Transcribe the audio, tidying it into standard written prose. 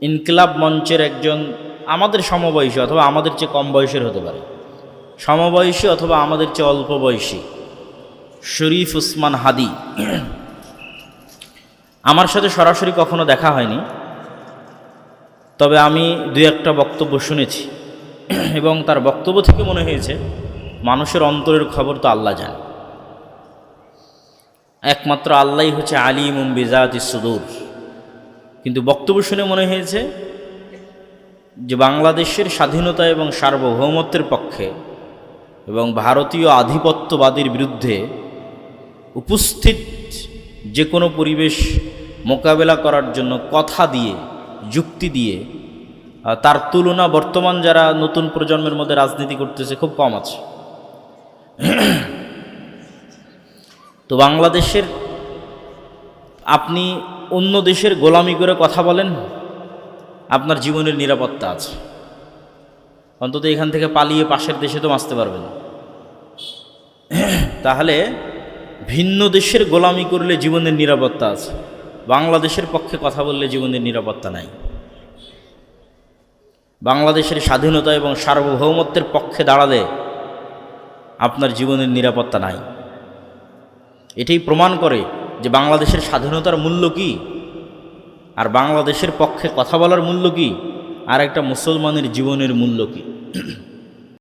ইনকিলাব মঞ্চের একজন আমাদের সমবয়সী অথবা আমাদের চেয়ে কম বয়সের হতে পারে, সমবয়সী অথবা আমাদের চেয়ে অল্প বয়সী শরীফ উসমান হাদি আমার সাথে সরাসরি কখনো দেখা হয়নি, তবে আমি দুই একটা বক্তব্য শুনেছি এবং তার বক্তব্য থেকে মনে হয়েছে মানুষের অন্তরের খবর তো আল্লাহ জানে, একমাত্র আল্লাহই হচ্ছে আলিমুম বিজাতিস সুদূর। কিন্তু বক্তব্য শুনে মনে হয়েছে যে বাংলাদেশের স্বাধীনতা এবং সার্বভৌমত্বের পক্ষে এবং ভারতীয় আধিপত্যবাদীর বিরুদ্ধে উপস্থিত যে কোনো পরিবেশ মোকাবেলা করার জন্য কথা দিয়ে, যুক্তি দিয়ে তার তুলনা বর্তমান যারা নতুন প্রজন্মের মধ্যে রাজনীতি করতেছে খুব কম আছে। তো বাংলাদেশের আপনি অন্য দেশের গোলামি করে কথা বলেন, আপনার জীবনের নিরাপত্তা আছে, অন্তত এখান থেকে পালিয়ে পাশের দেশে তো বাঁচতে পারবেন। তাহলে ভিন্ন দেশের গোলামি করলে জীবনের নিরাপত্তা আছে, বাংলাদেশের পক্ষে কথা বললে জীবনের নিরাপত্তা নাই। বাংলাদেশের স্বাধীনতা এবং সার্বভৌমত্বের পক্ষে দাঁড়ালে আপনার জীবনের নিরাপত্তা নাই। এটাই প্রমাণ করে যে বাংলাদেশের স্বাধীনতার মূল্য কি আর বাংলাদেশের পক্ষে কথা বলার মূল্য কি আর একটা মুসলমানের জীবনের মূল্য কি।